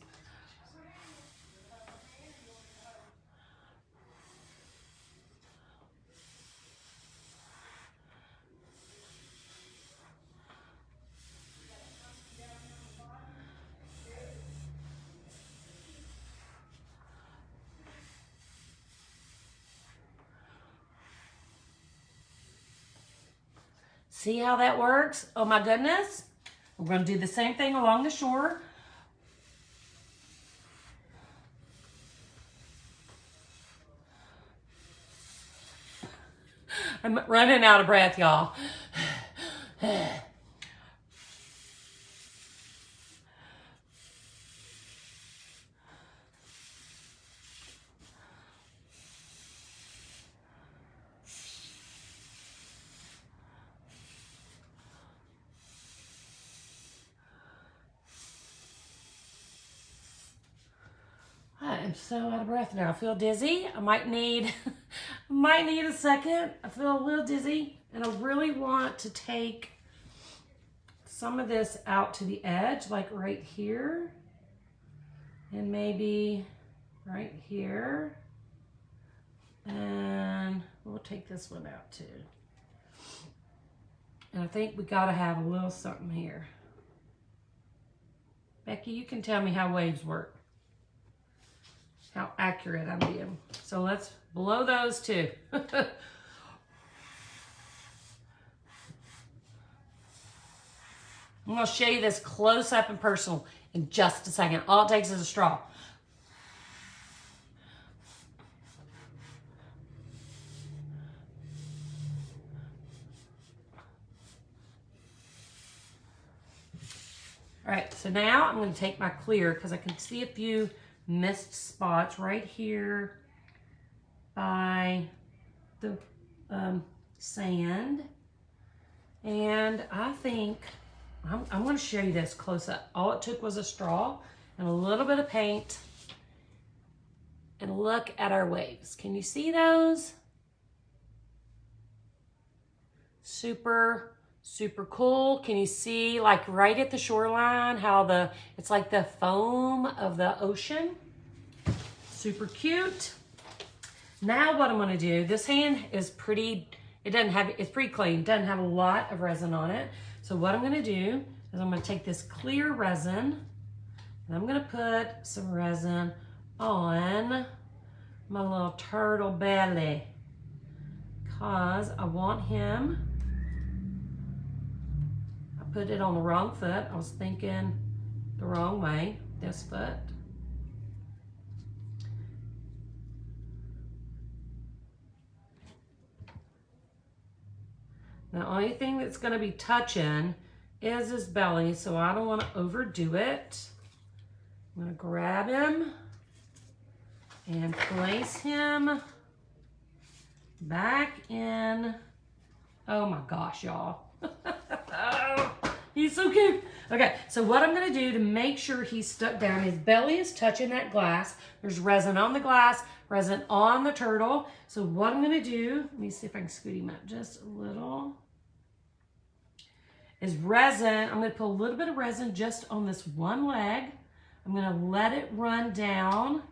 See how that works? Oh my goodness. We're going to do the same thing along the shore. I'm running out of breath, y'all. I'm so out of breath now. I feel dizzy. I might need a second. I feel a little dizzy, and I really want to take some of this out to the edge, like right here, and maybe right here, and we'll take this one out too. And I think we got to have a little something here. Becky, you can tell me how waves work. How accurate I'm being. So let's blow those too. I'm going to show you this close up and personal in just a second. All it takes is a straw. All right, so now I'm going to take my clear because I can see a few missed spots right here by the sand. And I think I'm going to show you this close up. All it took was a straw and a little bit of paint. And look at our waves. Can you see those? Super, super cool. Can you see, like right at the shoreline, how it's like the foam of the ocean? Super cute. Now what I'm going to do, this hand is pretty, it's pretty clean. Doesn't have a lot of resin on it. So what I'm going to do is I'm going to take this clear resin and I'm going to put some resin on my little turtle belly because I want him. I put it on the wrong foot. I was thinking the wrong way, this foot. The only thing that's going to be touching is his belly, so I don't want to overdo it. I'm going to grab him and place him back in. Oh my gosh, y'all. Oh, he's so cute. Okay, so what I'm going to do to make sure he's stuck down, his belly is touching that glass. There's resin on the glass, resin on the turtle. So what I'm going to do, let me see if I can scoot him up just a little. is resin. I'm going to put a little bit of resin just on this one leg. I'm going to let it run down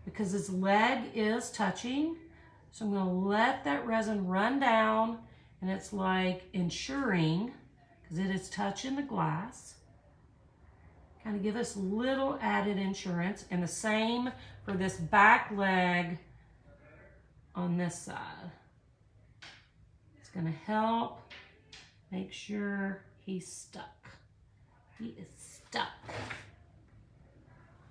because this leg is touching. So I'm going to let that resin run down, and it's like ensuring, because it is touching the glass, kind of give us a little added insurance. And the same for this back leg on this side. It's going to help make sure he's stuck. He is stuck.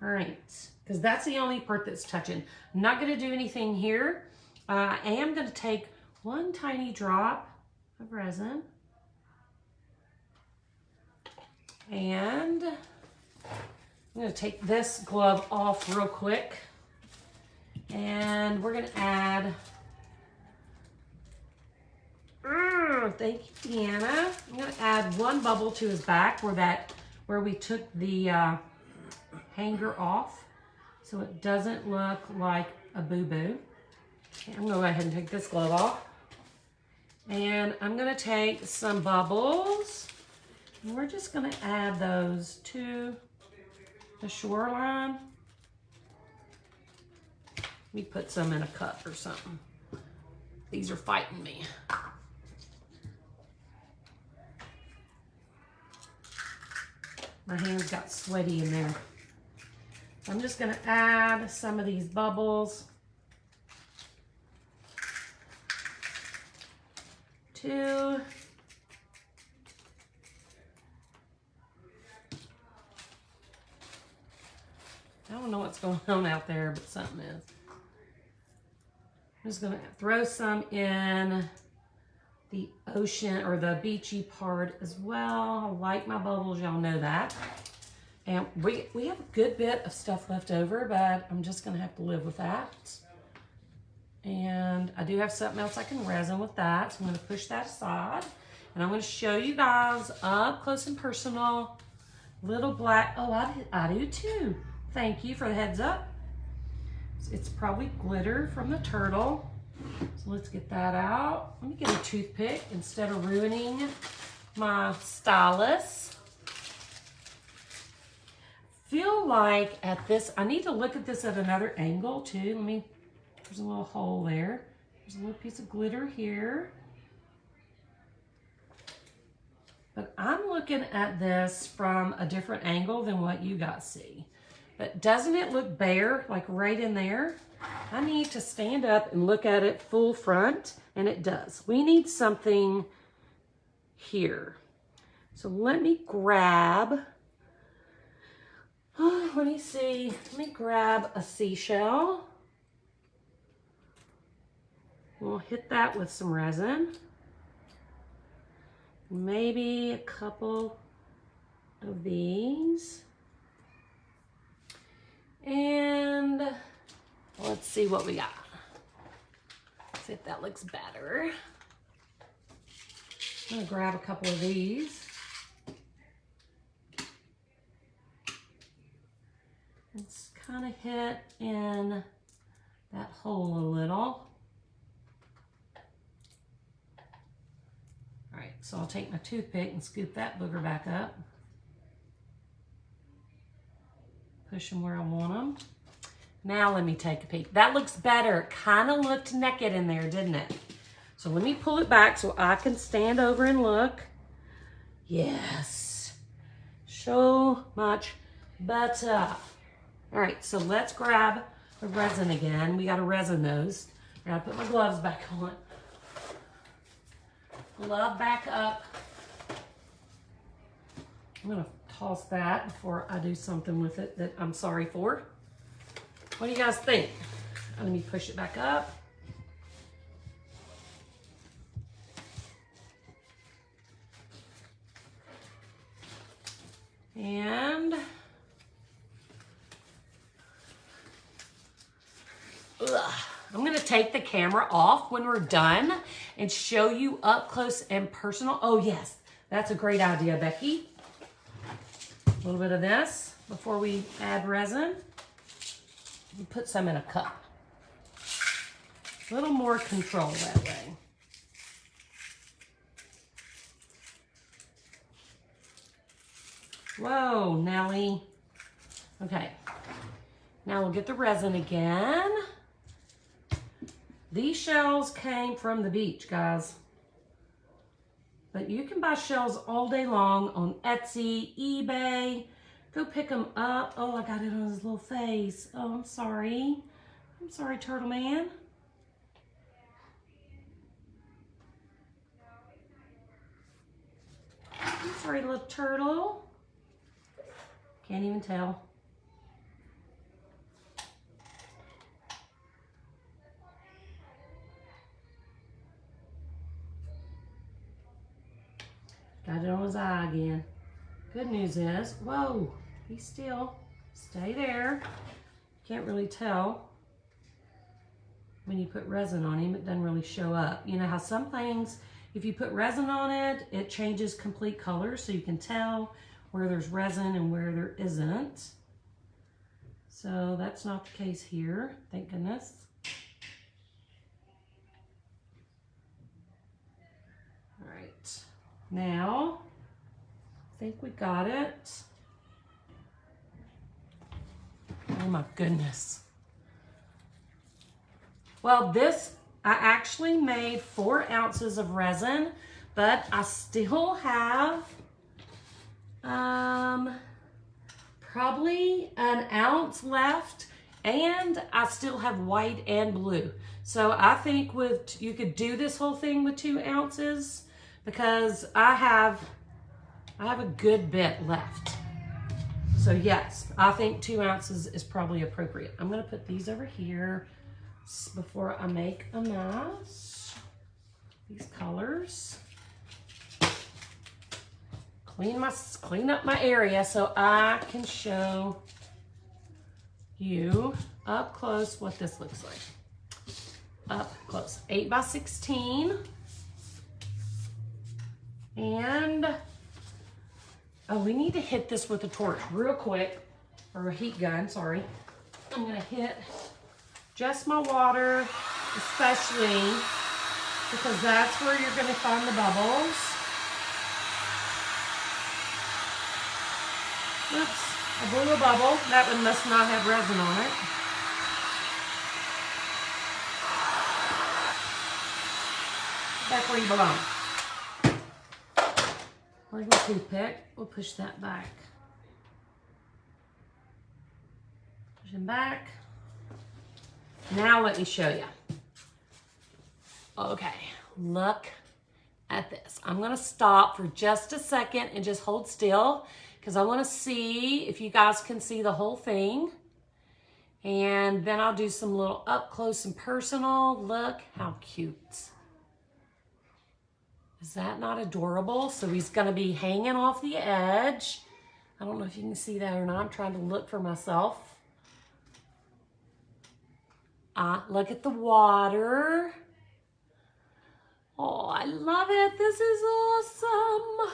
All right, because that's the only part that's touching. I'm not going to do anything here. I am going to take one tiny drop of resin, and I'm going to take this glove off real quick, and we're going to add, thank you, Deanna. I'm going to add one bubble to his back where we took the hanger off, so it doesn't look like a boo-boo. Okay, I'm going to go ahead and take this glove off, and I'm going to take some bubbles, and we're just going to add those to the shoreline. Let me put some in a cup or something. These are fighting me. My hands got sweaty in there. I'm just going to add some of these bubbles to I don't know what's going on out there, but something is. I'm just going to throw some in the ocean or the beachy part as well. I like my bubbles, y'all know that. And we have a good bit of stuff left over, but I'm just going to have to live with that. And I do have something else I can resin with that, so I'm going to push that aside. And I'm going to show you guys up close and personal, little black, oh, I do too. Thank you for the heads up. It's probably glitter from the turtle. So let's get that out. Let me get a toothpick instead of ruining my stylus. Feel like at this, I need to look at this at another angle too. There's a little hole there. There's a little piece of glitter here. But I'm looking at this from a different angle than what you guys see. But doesn't it look bare, like right in there? I need to stand up and look at it full front, and it does. We need something here. So let me grab, let me grab a seashell. We'll hit that with some resin. Maybe a couple of these. And let's see what we got. See if that looks better. I'm gonna grab a couple of these. Let's kind of hit in that hole a little. All right, so I'll take my toothpick and scoop that booger back up. Push them where I want them. Now let me take a peek. That looks better. It kind of looked naked in there, didn't it? So let me pull it back so I can stand over and look. Yes. So much better. All right, so let's grab the resin again. We got to resin those. I got to put my gloves back on. Glove back up. I'm going to toss that before I do something with it that I'm sorry for. What do you guys think? Let me push it back up. And I'm going to take the camera off when we're done and show you up close and personal. Oh yes, that's a great idea, Becky. A little bit of this before we add resin. You put some in a cup. A little more control that way. Whoa, Nelly. Okay, now we'll get the resin again. These shells came from the beach, guys. But you can buy shells all day long on Etsy, eBay. Go pick them up. Oh, I got it on his little face. Oh, I'm sorry. I'm sorry, Turtle Man. I'm sorry, little turtle. Can't even tell. Got it on his eye again. Good news is, whoa, be still. Stay there. Can't really tell. When you put resin on him, it doesn't really show up. You know how some things, if you put resin on it, it changes complete color, so you can tell where there's resin and where there isn't. So that's not the case here, thank goodness. All right, now, I think we got it. Oh my goodness. Well, this, I actually made 4 ounces of resin, but I still have probably an ounce left, and I still have white and blue. So I think you could do this whole thing with 2 ounces because I have a good bit left. So yes, I think 2 ounces is probably appropriate. I'm gonna put these over here before I make a mess. These colors. Clean up my area so I can show you up close what this looks like. Up close, 8 by 16. And, oh, we need to hit this with a torch real quick, or a heat gun, sorry. I'm gonna hit just my water, especially because that's where you're gonna find the bubbles. Oops, I blew a bubble. That one must not have resin on it. Back where you belong. Where's my toothpick? We'll push that back. Push him back. Now let me show you. Okay, look at this. I'm gonna stop for just a second and just hold still because I wanna see if you guys can see the whole thing. And then I'll do some little up close and personal. Look how cute. Is that not adorable? So he's gonna be hanging off the edge. I don't know if you can see that or not. I'm trying to look for myself. Look at the water. Oh, I love it. This is awesome.